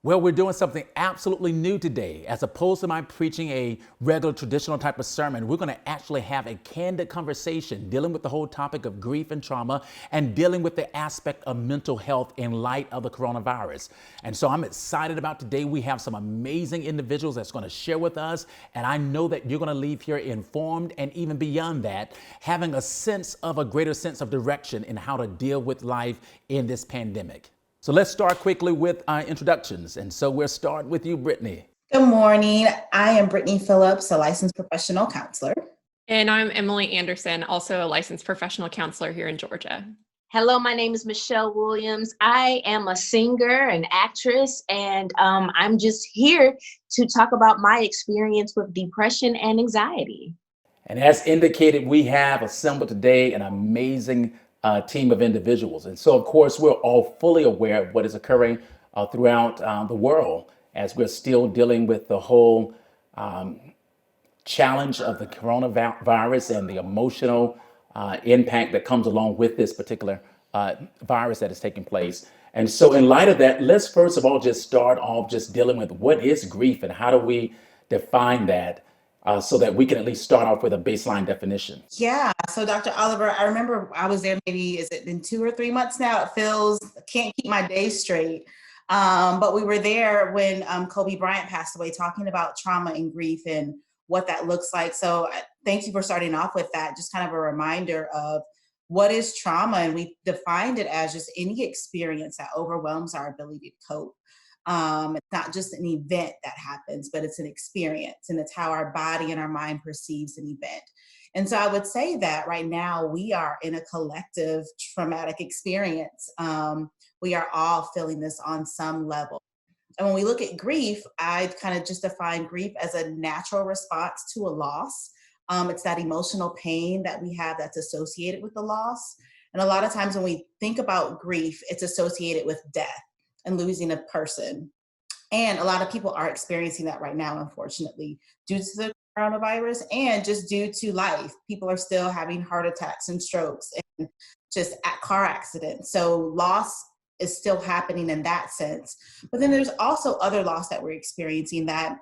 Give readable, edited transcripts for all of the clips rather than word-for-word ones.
Well, we're doing something absolutely new today. As opposed to my preaching a regular traditional type of sermon, we're going to actually have a candid conversation dealing with the whole topic of grief and trauma and dealing with the aspect of mental health in light of the coronavirus. And so I'm excited about today. We have some amazing individuals that's going to share with us. And I know that you're going to leave here informed and even beyond that, having a greater sense of direction in how to deal with life in this pandemic. So let's start quickly with our introductions. And so we'll start with you, Brittany. Good morning. I am Brittany Phillips, a licensed professional counselor. And I'm Emily Anderson, also a licensed professional counselor here in Georgia. Hello, my name is Michelle Williams. I am a singer and actress, and I'm just here to talk about my experience with depression and anxiety. And as indicated, we have assembled today an amazing team of individuals. And so, of course, we're all fully aware of what is occurring throughout the world as we're still dealing with the whole challenge of the coronavirus and the emotional impact that comes along with this particular virus that is taking place. And so in light of that, let's first of all just start off just dealing with what is grief and how do we define that so that we can at least start off with a baseline definition. Yeah. So, Dr. Oliver, I remember I was there maybe, is it been 2 or 3 months now? It feels, I can't keep my days straight. But we were there when Kobe Bryant passed away, talking about trauma and grief and what that looks like. So thank you for starting off with that. Just kind of a reminder of what is trauma. And we defined it as just any experience that overwhelms our ability to cope. It's not just an event that happens, but it's an experience, and it's how our body and our mind perceives an event. And so I would say that right now we are in a collective traumatic experience. We are all feeling this on some level. And when we look at grief, I kind of just define grief as a natural response to a loss. It's that emotional pain that we have that's associated with the loss. And a lot of times when we think about grief, it's associated with death and losing a person. And a lot of people are experiencing that right now, unfortunately, due to the coronavirus and just due to life. People are still having heart attacks and strokes and just car accidents. So loss is still happening in that sense. But then there's also other loss that we're experiencing that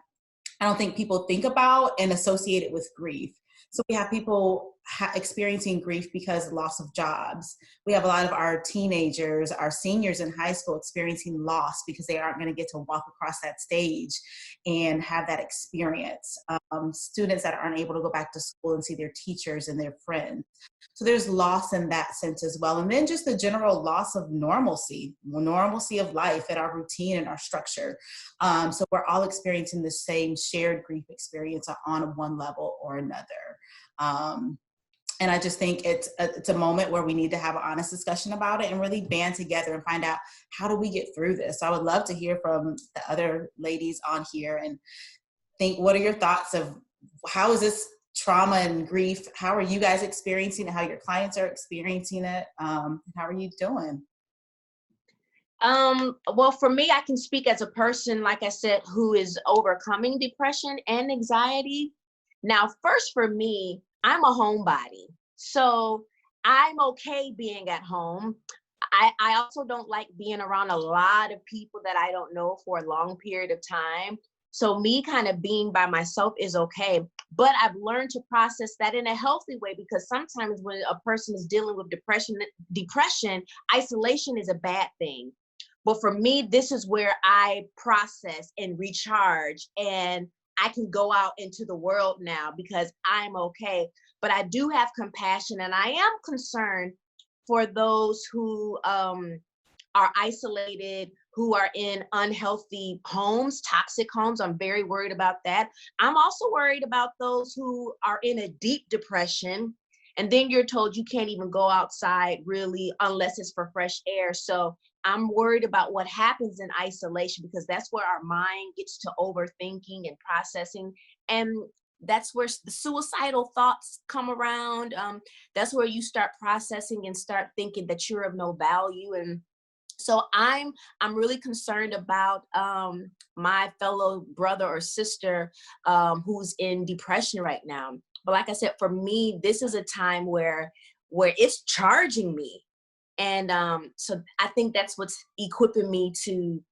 I don't think people think about and associate it with grief. So we have people experiencing grief because of loss of jobs. We have a lot of our teenagers, our seniors in high school experiencing loss because they aren't going to get to walk across that stage and have that experience. Students that aren't able to go back to school and see their teachers and their friends. So there's loss in that sense as well. And then just the general loss of normalcy of life and our routine and our structure. So we're all experiencing the same shared grief experience on one level or another. And I just think it's a moment where we need to have an honest discussion about it and really band together and find out how do we get through this. So I would love to hear from the other ladies on here and think, what are your thoughts of how is this trauma and grief? How are you guys experiencing it? How your clients are experiencing it? How are you doing? Well, for me, I can speak as a person, like I said, who is overcoming depression and anxiety. Now, first for me, I'm a homebody, so I'm okay being at home. I also don't like being around a lot of people that I don't know for a long period of time. So me kind of being by myself is okay, but I've learned to process that in a healthy way, because sometimes when a person is dealing with depression, isolation is a bad thing. But for me, this is where I process and recharge, and I can go out into the world now because I'm okay. But I do have compassion, and I am concerned for those who are isolated, who are in unhealthy homes, toxic homes. I'm very worried about that. I'm also worried about those who are in a deep depression, and then you're told you can't even go outside really unless it's for fresh air. So I'm worried about what happens in isolation, because that's where our mind gets to overthinking and processing. And that's where the suicidal thoughts come around. That's where you start processing and start thinking that you're of no value. And so I'm really concerned about my fellow brother or sister who's in depression right now. But like I said, for me, this is a time where it's charging me. And so I think that's what's equipping me to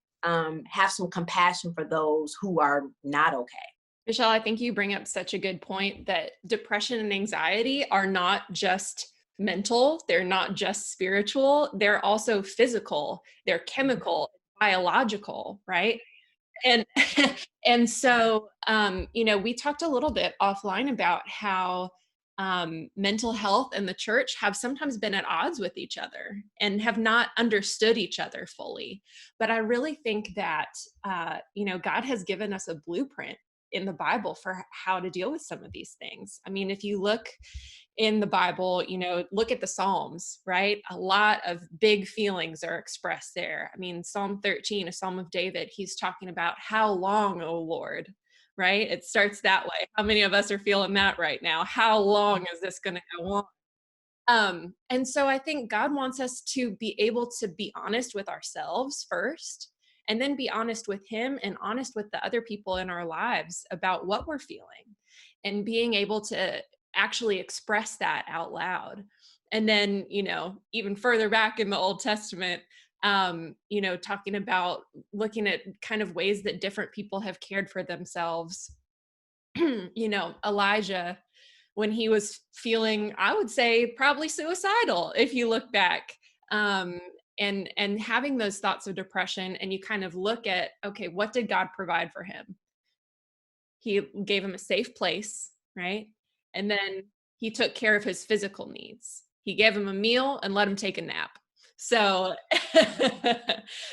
have some compassion for those who are not okay. Michelle, I think you bring up such a good point that depression and anxiety are not just mental, they're not just spiritual, they're also physical, they're chemical, biological, right? And and so we talked a little bit offline about how mental health and the church have sometimes been at odds with each other and have not understood each other fully. But I really think that God has given us a blueprint in the Bible for how to deal with some of these things. I mean, if you look in the Bible, look at the Psalms, right? A lot of big feelings are expressed there. I mean, Psalm 13, a Psalm of David, he's talking about how long, O Lord, right? It starts that way. How many of us are feeling that right now? How long is this going to go on? And so I think God wants us to be able to be honest with ourselves first, and then be honest with Him and honest with the other people in our lives about what we're feeling, and being able to actually express that out loud. And then, even further back in the Old Testament, talking about looking at kind of ways that different people have cared for themselves. Elijah, when he was feeling, I would say, probably suicidal, if you look back, and having those thoughts of depression, and you kind of look at, okay, what did God provide for him? He gave him a safe place, right? And then he took care of his physical needs. He gave him a meal and let him take a nap. So,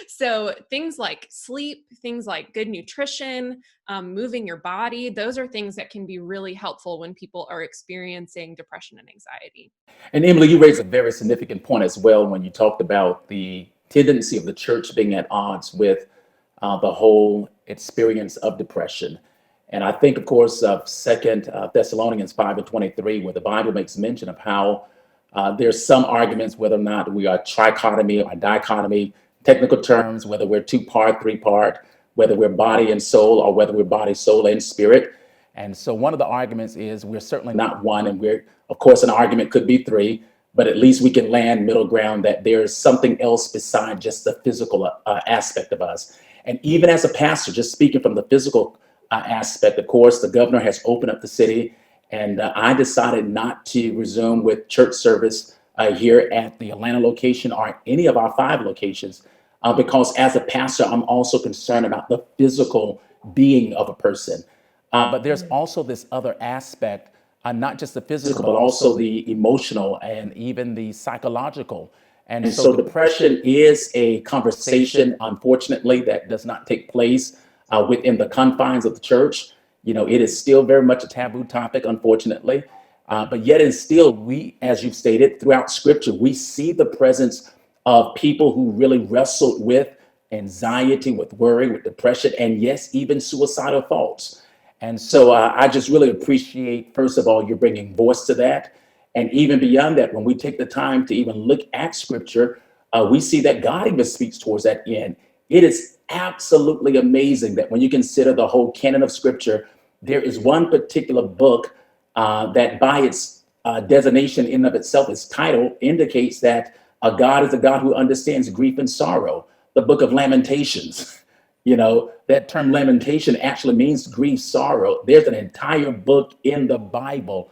so things like sleep, things like good nutrition, moving your body, those are things that can be really helpful when people are experiencing depression and anxiety. And Emily, you raised a very significant point as well when you talked about the tendency of the church being at odds with the whole experience of depression. And I think, of course, of Second Thessalonians 5:23, where the Bible makes mention of how there's some arguments whether or not we are trichotomy or dichotomy, technical terms, whether we're two-part, three-part, whether we're body and soul, or whether we're body, soul, and spirit. And so one of the arguments is we're certainly not one, and we're, of course, an argument could be three, but at least we can land middle ground that there's something else beside just the physical aspect of us. And even as a pastor, just speaking from the physical aspect, of course, the governor has opened up the city, and I decided not to resume with church service here at the Atlanta location or any of our 5 locations, because as a pastor, I'm also concerned about the physical being of a person. But there's also this other aspect, not just the physical, but also the emotional and even the psychological. And so depression is a conversation, unfortunately, that does not take place within the confines of the church. It is still very much a taboo topic, unfortunately. But yet and still, we, as you've stated, throughout scripture, we see the presence of people who really wrestled with anxiety, with worry, with depression, and yes, even suicidal thoughts. And so I just really appreciate, first of all, you're bringing voice to that. And even beyond that, when we take the time to even look at scripture, we see that God even speaks towards that end. It is absolutely amazing that when you consider the whole canon of scripture, there is one particular book that by its designation in and of itself, its title indicates that God is a God who understands grief and sorrow. The book of Lamentations, that term lamentation actually means grief, sorrow. There's an entire book in the Bible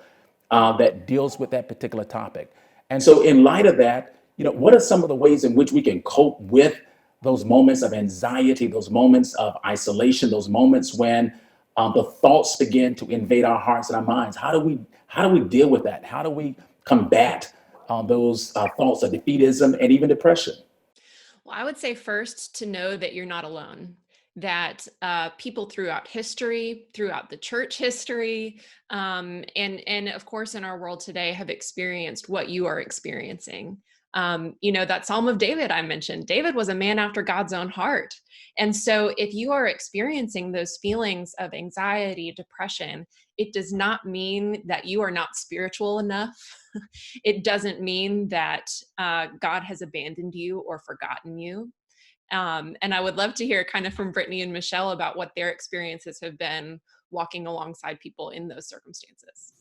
that deals with that particular topic. And so in light of that, what are some of the ways in which we can cope with those moments of anxiety, those moments of isolation, those moments when the thoughts begin to invade our hearts and our minds? How do we deal with that? How do we combat those thoughts of defeatism and even depression? Well, I would say first to know that you're not alone, that people throughout history, throughout the church history, and of course in our world today have experienced what you are experiencing. That Psalm of David I mentioned, David was a man after God's own heart. And so if you are experiencing those feelings of anxiety, depression, it does not mean that you are not spiritual enough. It doesn't mean that God has abandoned you or forgotten you. And I would love to hear kind of from Brittany and Michelle about what their experiences have been walking alongside people in those circumstances.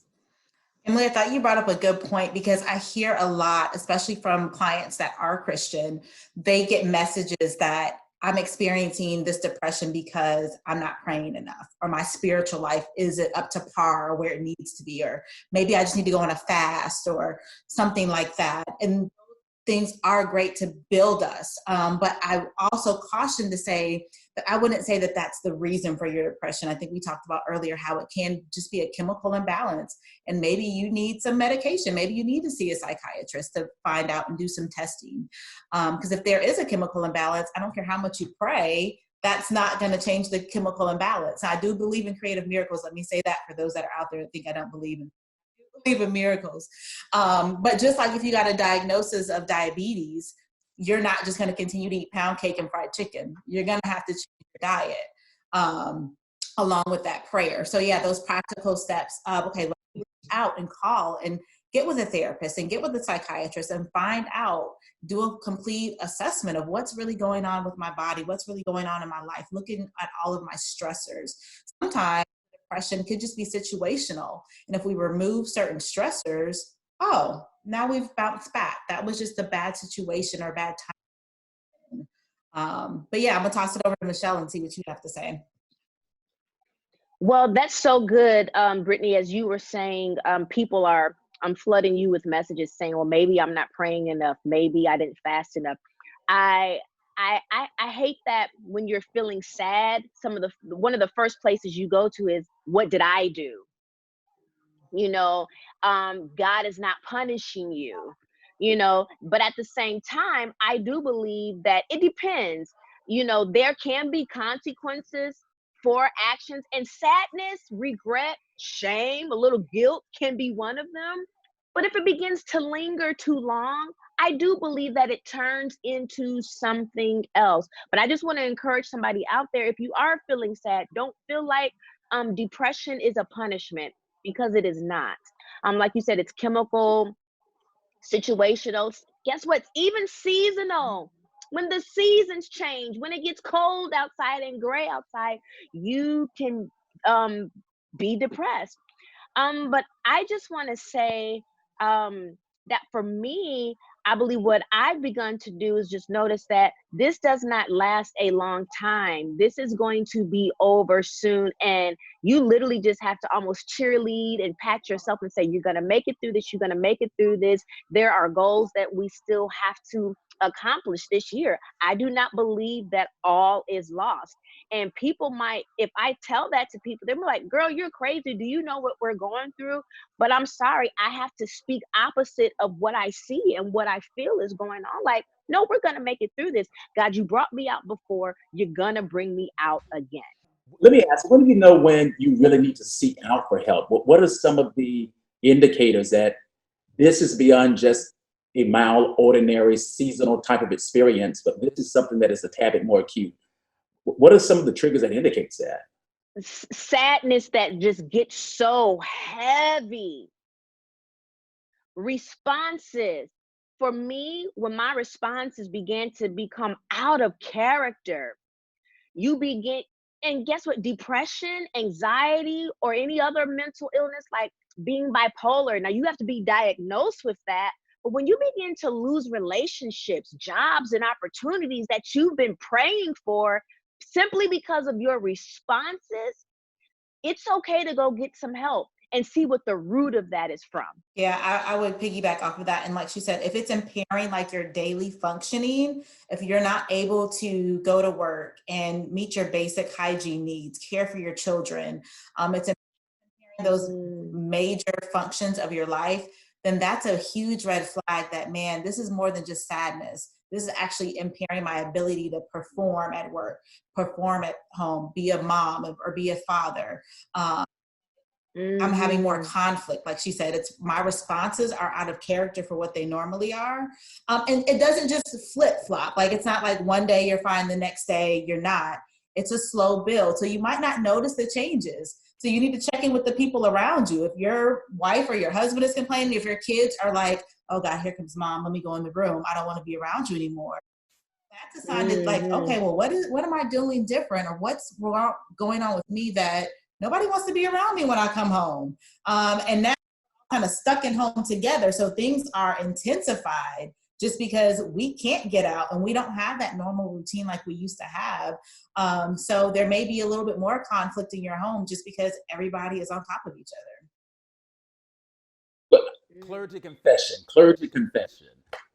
Emily, I thought you brought up a good point, because I hear a lot, especially from clients that are Christian, they get messages that I'm experiencing this depression because I'm not praying enough, or my spiritual life isn't up to par or where it needs to be, or maybe I just need to go on a fast or something like that. And things are great to build us. But I also caution to say that I wouldn't say that that's the reason for your depression. I think we talked about earlier how it can just be a chemical imbalance, and maybe you need some medication. Maybe you need to see a psychiatrist to find out and do some testing. Because if there is a chemical imbalance, I don't care how much you pray, that's not going to change the chemical imbalance. I do believe in creative miracles. Let me say that for those that are out there that think I don't believe in miracles. But just like if you got a diagnosis of diabetes, you're not just going to continue to eat pound cake and fried chicken. You're going to have to change your diet along with that prayer. So yeah, those practical steps of, okay, let's reach out and call and get with a therapist and get with a psychiatrist and find out, do a complete assessment of what's really going on with my body, what's really going on in my life, looking at all of my stressors. Sometimes depression could just be situational. And if we remove certain stressors, oh, now we've bounced back. That was just a bad situation or a bad time. But yeah, I'm gonna toss it over to Michelle and see what you have to say. Well, that's so good, Brittany. As you were saying, people are flooding you with messages saying, well, maybe I'm not praying enough. Maybe I didn't fast enough. I hate that when you're feeling sad, one of the first places you go to is, what did I do? You know, God is not punishing you, you know, but at the same time, I do believe that it depends. You know, there can be consequences for actions, and sadness, regret, shame, a little guilt can be one of them. But if it begins to linger too long, I do believe that it turns into something else. But I just want to encourage somebody out there, if you are feeling sad, don't feel like depression is a punishment, because it is not. Like you said, it's chemical, situational. Guess what? It's even seasonal. When the seasons change, when it gets cold outside and gray outside, you can be depressed. But I just want to say that for me, I believe what I've begun to do is just notice that this does not last a long time. This is going to be over soon. And you literally just have to almost cheerlead and pat yourself and say, you're going to make it through this. You're going to make it through this. There are goals that we still have to accomplish this year. I do not believe that all is lost. And people might, if I tell that to people, they're like, girl, you're crazy. Do you know what we're going through? But I'm sorry, I have to speak opposite of what I see and what I feel is going on. Like, no, we're going to make it through this. God, you brought me out before. You're going to bring me out again. Let me ask, when do you know when you really need to seek out for help? What are some of the indicators that this is beyond just a mild, ordinary, seasonal type of experience, but this is something that is a tad bit more acute? What are some of the triggers that indicates that? Sadness that just gets so heavy. Responses. For me, when my responses began to become out of character, you begin, and guess what? Depression, anxiety, or any other mental illness like being bipolar. Now, you have to be diagnosed with that. But when you begin to lose relationships, jobs, and opportunities that you've been praying for simply because of your responses, it's okay to go get some help and see what the root of that is from. Yeah, I would piggyback off of that. And like she said, if it's impairing like your daily functioning, if you're not able to go to work and meet your basic hygiene needs, care for your children, it's impairing those major functions of your life, then that's a huge red flag that, man, this is more than just sadness. This is actually impairing my ability to perform at work, perform at home, be a mom or be a father. I'm having more conflict. Like she said, it's my responses are out of character for what they normally are. And it doesn't just flip flop. Like, it's not like one day you're fine, the next day you're not. It's a slow build. So you might not notice the changes. So you need to check in with the people around you. If your wife or your husband is complaining, if your kids are like, oh God, here comes mom, let me go in the room, I don't want to be around you anymore. That's a sign that, like, okay, well, what am I doing different, or what's going on with me that nobody wants to be around me when I come home? And now I'm kind of stuck in home together. So things are intensified just because we can't get out and we don't have that normal routine like we used to have. So there may be a little bit more conflict in your home just because everybody is on top of each other. Clergy confession.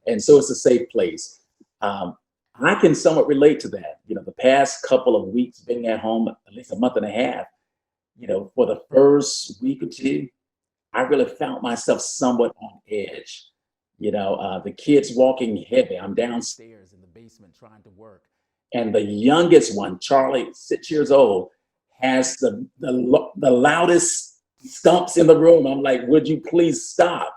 And so it's a safe place. I can somewhat relate to that. The past couple of weeks being at home, at least a month and a half, for the first week or two, I really found myself somewhat on edge. The kids walking heavy. I'm downstairs in the basement trying to work. And the youngest one, Charlie, 6 years old, has the loudest stumps in the room. I'm like, would you please stop?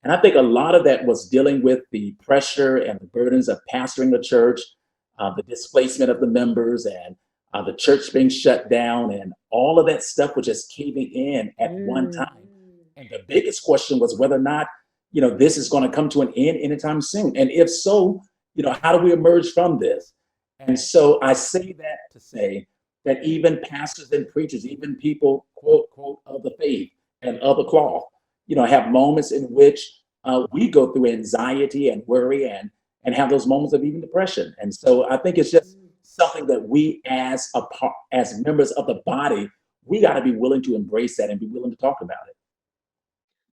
And I think a lot of that was dealing with the pressure and the burdens of pastoring the church, the displacement of the members, and the church being shut down, and all of that stuff was just caving in at one time. And the biggest question was whether or not, this is going to come to an end anytime soon. And if so, how do we emerge from this? And so I say that to say that even pastors and preachers, even people, quote, quote, of the faith and of the cloth, have moments in which we go through anxiety and worry and have those moments of even depression. And so I think it's just something that we as members of the body, we got to be willing to embrace that and be willing to talk about it.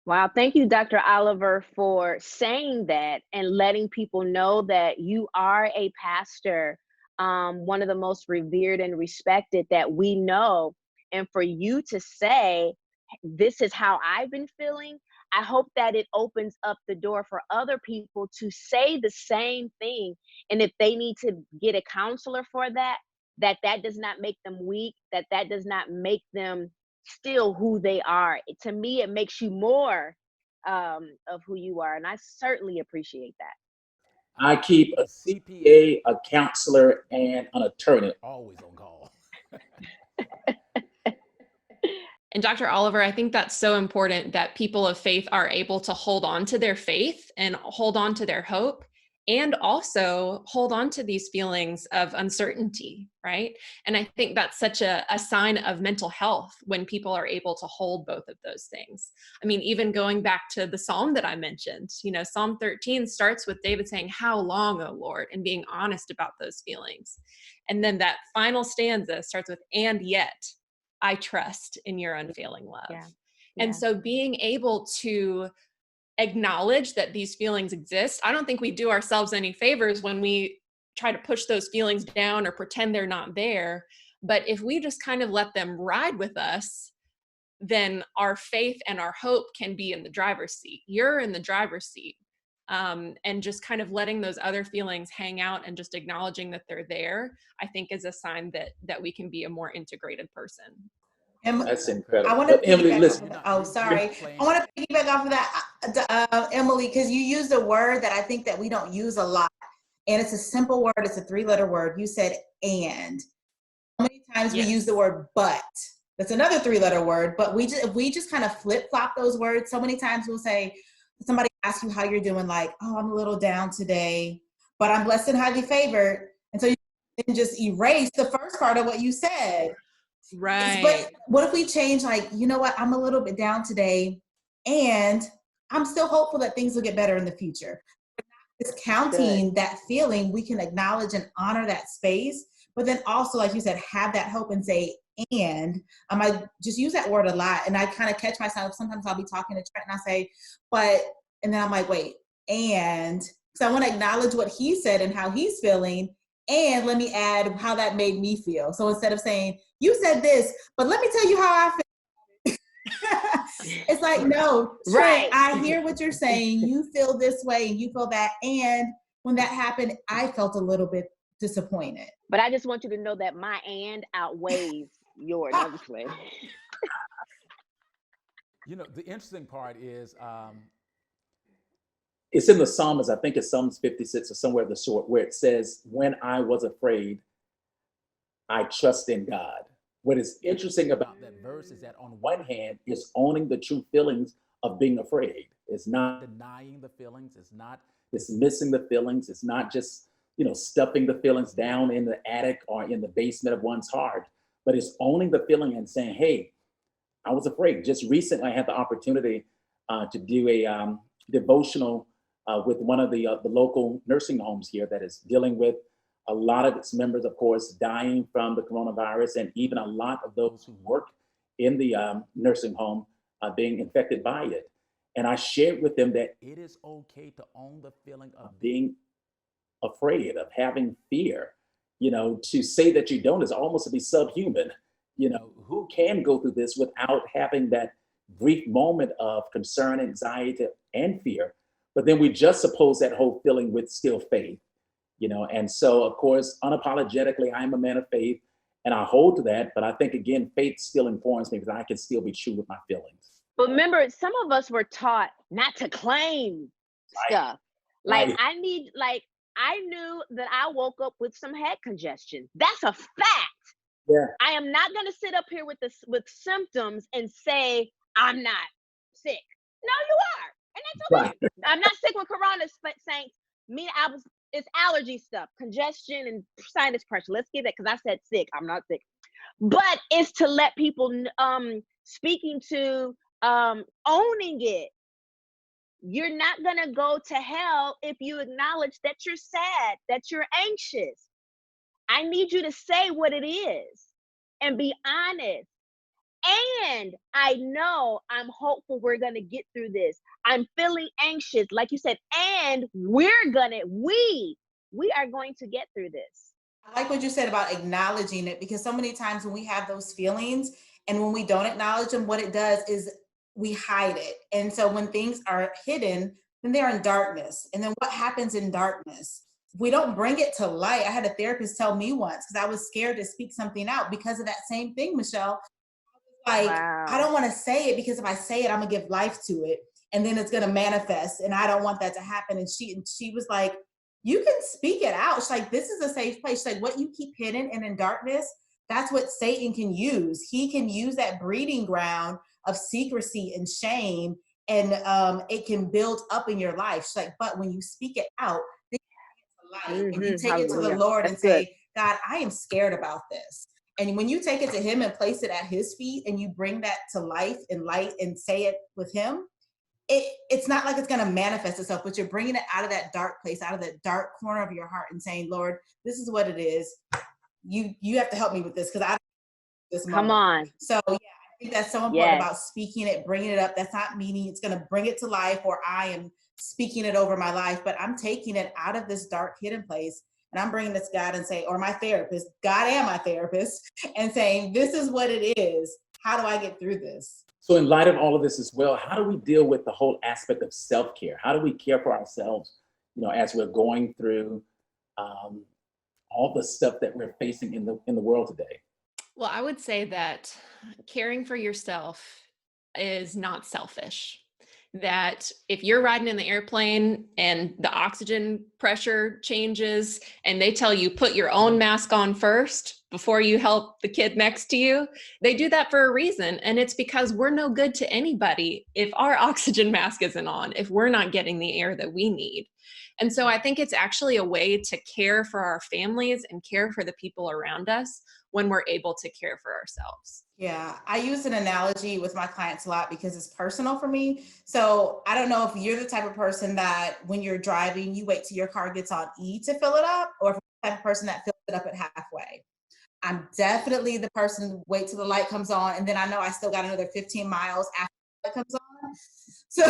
Wow. Thank you, Dr. Oliver, for saying that and letting people know that you are a pastor, one of the most revered and respected that we know. And for you to say, this is how I've been feeling, I hope that it opens up the door for other people to say the same thing. And if they need to get a counselor for that does not make them weak, that does not make them still who they are. To me, it makes you more of who you are. And I certainly appreciate that. I keep a CPA, a counselor, and an attorney always on call. And Dr. Oliver, I think that's so important that people of faith are able to hold on to their faith and hold on to their hope, and also hold on to these feelings of uncertainty, right? And I think that's such a sign of mental health when people are able to hold both of those things. I mean, even going back to the Psalm that I mentioned, Psalm 13 starts with David saying, "How long, O Lord?" and being honest about those feelings. And then that final stanza starts with, "And yet I trust in your unfailing love." Yeah. And so being able to acknowledge that these feelings exist, I don't think we do ourselves any favors when we try to push those feelings down or pretend they're not there. But if we just kind of let them ride with us, then our faith and our hope can be in the driver's seat. You're in the driver's seat. And just kind of letting those other feelings hang out and just acknowledging that they're there, I think is a sign that we can be a more integrated person. That's incredible. I want to Emily, piggyback listen. off of that. Oh, sorry. I want to piggyback off of that, Emily, because you used a word that I think that we don't use a lot. And it's a simple word. It's a 3-letter word. You said "and." How many times we use the word "but"? That's another 3-letter word. But if we just kind of flip-flop those words, so many times we'll say, somebody asks you how you're doing, like, "Oh, I'm a little down today, but I'm blessed and highly favored." And so you can just erase the first part of what you said. Right. But what if we change, like, you know what, I'm a little bit down today, and I'm still hopeful that things will get better in the future. Discounting that feeling, we can acknowledge and honor that space, but then also, like you said, have that hope and say, and I just use that word a lot, and I kind of catch myself. Sometimes I'll be talking to Trent and I say, but, and then I'm like, wait, and so I want to acknowledge what he said and how he's feeling, and let me add how that made me feel. So instead of saying, you said this, but let me tell you how I feel. It's like, no, Trent, Right. I hear what you're saying. You feel this way and you feel that. And when that happened, I felt a little bit disappointed. But I just want you to know that my "and" outweighs yours. I'm just playing. The interesting part is it's in the Psalms. I think it's Psalms 56 or somewhere of the sort, where it says, "When I was afraid, I trust in God." What is interesting about that verse is that on one hand, it's owning the true feelings of being afraid. It's not denying the feelings. It's not dismissing the feelings. It's not just, stuffing the feelings down in the attic or in the basement of one's heart, but it's owning the feeling and saying, hey, I was afraid. Just recently, I had the opportunity to do a devotional with one of the local nursing homes here that is dealing with a lot of its members, of course, dying from the coronavirus, and even a lot of those who work in the nursing home being infected by it. And I shared with them that it is okay to own the feeling of being afraid, of having fear. To say that you don't is almost to be subhuman. Who can go through this without having that brief moment of concern, anxiety, and fear? But then we just suppose that whole feeling with still faith, and so, of course, unapologetically, I'm a man of faith and I hold to that. But I think, again, faith still informs me because I can still be true with my feelings. But remember, some of us were taught not to claim stuff. Like, Right. I knew that I woke up with some head congestion. That's a fact. Yeah. I am not going to sit up here with symptoms and say I'm not sick. No, you are. And that's okay. Right. I'm not sick with corona, saints. It's allergy stuff, congestion and sinus pressure. Let's get that, because I said sick. I'm not sick. But it's to let people speaking to owning it. You're not going to go to hell if you acknowledge that you're sad, that you're anxious. I need you to say what it is and be honest. And I know I'm hopeful we're going to get through this. I'm feeling anxious, like you said, and we are going to get through this. I like what you said about acknowledging it, because so many times when we have those feelings and when we don't acknowledge them, what it does is we hide it. And so when things are hidden, then they're in darkness. And then what happens in darkness? We don't bring it to light. I had a therapist tell me once, because I was scared to speak something out because of that same thing, Michelle. Wow. I don't want to say it, because if I say it, I'm gonna give life to it, and then it's gonna manifest, and I don't want that to happen. And she was like, you can speak it out. She's like, this is a safe place. She's like, what you keep hidden and in darkness, that's what Satan can use. He can use that breeding ground of secrecy and shame, and it can build up in your life. She's like, but when you speak it out, then you bring it to light, and you take it to the Lord and say, God, I am scared about this. And when you take it to him and place it at his feet, and you bring that to life and light and say it with him, it's not like it's going to manifest itself, but you're bringing it out of that dark place, out of that dark corner of your heart, and saying, Lord, this is what it is. You have to help me with this, because I don't this moment. Come on. So yeah, I think that's so important about speaking it, bringing it up. That's not meaning it's going to bring it to life, or I am speaking it over my life, but I'm taking it out of this dark hidden place, and I'm bringing this God and say, or my therapist, God and my therapist, and saying, this is what it is. How do I get through this? So in light of all of this as well, how do we deal with the whole aspect of self-care? How do we care for ourselves, as we're going through all the stuff that we're facing in the world today? Well, I would say that caring for yourself is not selfish. That if you're riding in the airplane and the oxygen pressure changes and they tell you put your own mask on first before you help the kid next to you, they do that for a reason. And it's because we're no good to anybody if our oxygen mask isn't on, if we're not getting the air that we need. And so I think it's actually a way to care for our families and care for the people around us when we're able to care for ourselves. Yeah, I use an analogy with my clients a lot because it's personal for me. So I don't know if you're the type of person that when you're driving, you wait till your car gets on E to fill it up, or if you're the type of person that fills it up at halfway. I'm definitely the person who wait till the light comes on, and then I know I still got another 15 miles after the light comes on. So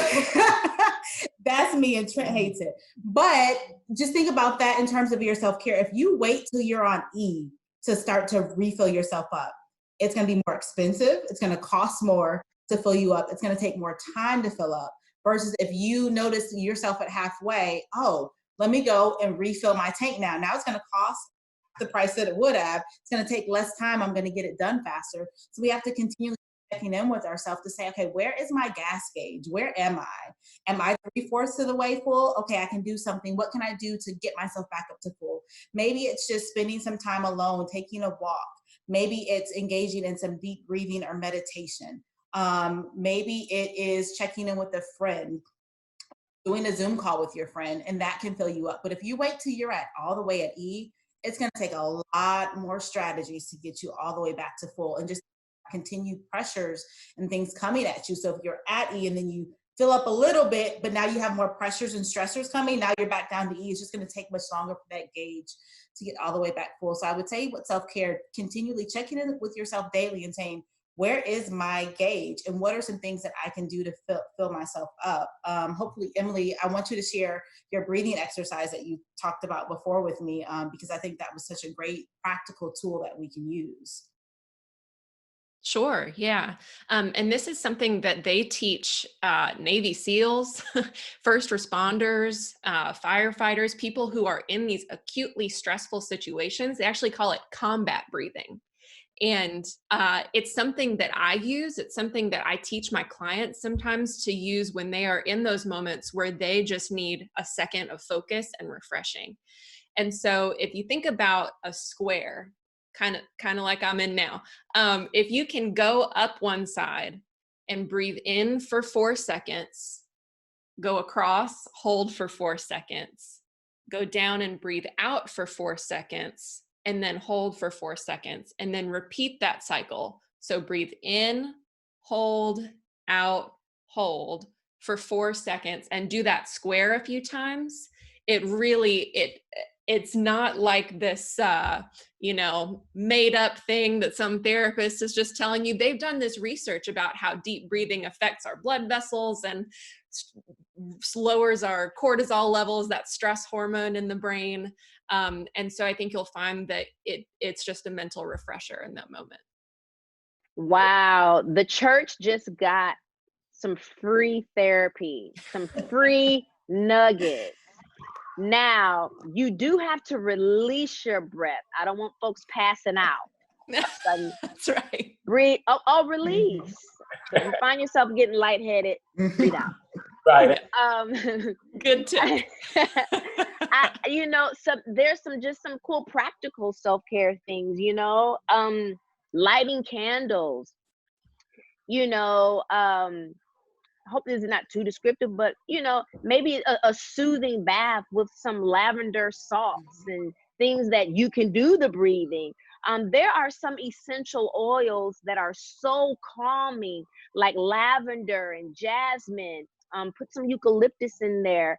that's me, and Trent hates it. But just think about that in terms of your self-care. If you wait till you're on E to start to refill yourself up, it's going to be more expensive. It's going to cost more to fill you up. It's going to take more time to fill up, versus if you notice yourself at halfway, oh, let me go and refill my tank now. Now it's going to cost the price that it would have. It's going to take less time. I'm going to get it done faster. So we have to continually checking in with ourselves to say, okay, where is my gas gauge? Where am I? Am I 3/4 of the way full? Okay, I can do something. What can I do to get myself back up to full? Maybe it's just spending some time alone, taking a walk. Maybe it's engaging in some deep breathing or meditation. Maybe it is checking in with a friend, doing a Zoom call with your friend, and that can fill you up. But if you wait till you're at all the way at E, it's going to take a lot more strategies to get you all the way back to full, and just continued pressures and things coming at you. So if you're at E and then you fill up a little bit, but now you have more pressures and stressors coming. Now you're back down to E. It's just going to take much longer for that gauge to get all the way back full. So I would say with self-care, continually checking in with yourself daily and saying, where is my gauge and what are some things that I can do to fill myself up? Hopefully, Emily, I want you to share your breathing exercise that you talked about before with me, because I think that was such a great practical tool that we can use. Sure, yeah. And this is something that they teach Navy SEALs, first responders, firefighters, people who are in these acutely stressful situations. They actually call it combat breathing. And it's something that I use. It's something that I teach my clients sometimes to use when they are in those moments where they just need a second of focus and refreshing. And so if you think about a square, kind of like I'm in now, if you can go up one side and breathe in for 4 seconds, go across, hold for 4 seconds, go down and breathe out for 4 seconds, and then hold for 4 seconds, and then repeat that cycle. So breathe in, hold, out, hold for 4 seconds, and do that square a few times. It's not like this made up thing that some therapist is just telling you. They've done this research about how deep breathing affects our blood vessels and lowers our cortisol levels, that stress hormone in the brain. And so I think you'll find that it's just a mental refresher in that moment. Wow, the church just got some free therapy, some free nuggets. Now, you do have to release your breath. I don't want folks passing out. That's right. Breathe. Release. So if you find yourself getting lightheaded, breathe out. Right. Good tip. So there's some cool practical self-care things, lighting candles, hope this is not too descriptive, but maybe a soothing bath with some lavender salts and things that you can do the breathing. There are some essential oils that are so calming, like lavender and jasmine. Put some eucalyptus in there.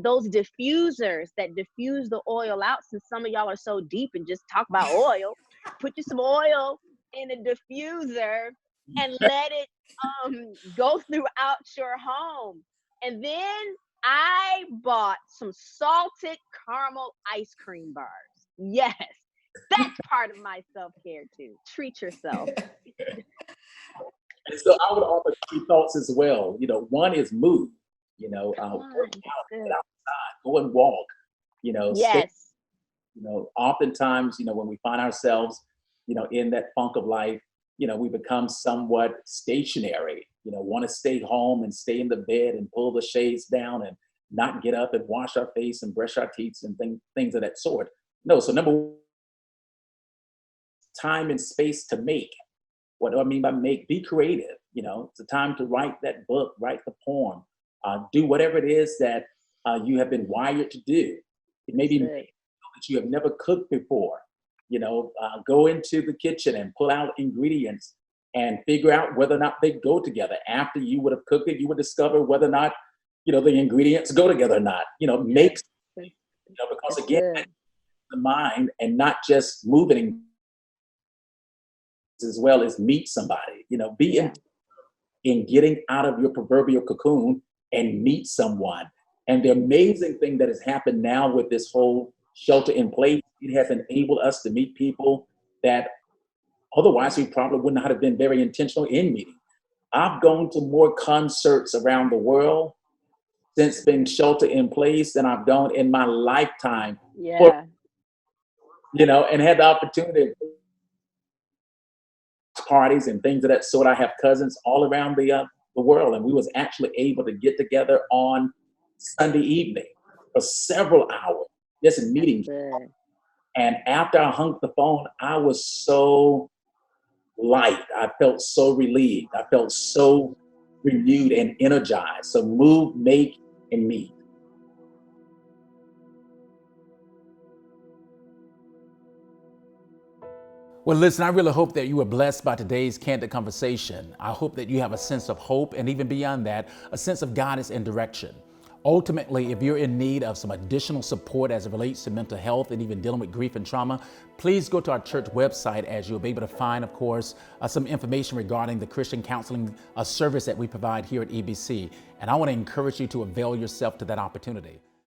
Those diffusers that diffuse the oil out, since some of y'all are so deep and just talk about oil, put you some oil in a diffuser and let it go throughout your home. And then I bought some salted caramel ice cream bars. Yes, that's part of my self-care too. Treat yourself. And so I would offer 3 thoughts as well. One is move. Work out, get outside, go and walk. Yes. Oftentimes, when we find ourselves, in that funk of life, we become somewhat stationary. Want to stay home and stay in the bed and pull the shades down and not get up and wash our face and brush our teeth and things of that sort. No. So number 1, time and space to make. What do I mean by make? Be creative. It's a time to write that book, write the poem, do whatever it is that you have been wired to do. It may be that you have never cooked before. Go into the kitchen and pull out ingredients and figure out whether or not they go together. After you would have cooked it, you would discover whether or not, the ingredients go together or not. Make, because again, the mind and not just moving as well as meet somebody, be in getting out of your proverbial cocoon and meet someone. And the amazing thing that has happened now with this whole shelter in place, it has enabled us to meet people that otherwise we probably would not have been very intentional in meeting. I've gone to more concerts around the world since being shelter in place than I've done in my lifetime. Yeah. And had the opportunity parties and things of that sort. I have cousins all around the world, and we was actually able to get together on Sunday evening for several hours, just in meetings. And after I hung up the phone, I was so light. I felt so relieved. I felt so renewed and energized. So move, make, and meet. Well, listen, I really hope that you were blessed by today's candid conversation. I hope that you have a sense of hope, and even beyond that, a sense of guidance and direction. Ultimately, if you're in need of some additional support as it relates to mental health and even dealing with grief and trauma, please go to our church website, as you'll be able to find, of course, some information regarding the Christian counseling service that we provide here at EBC. And I want to encourage you to avail yourself to that opportunity.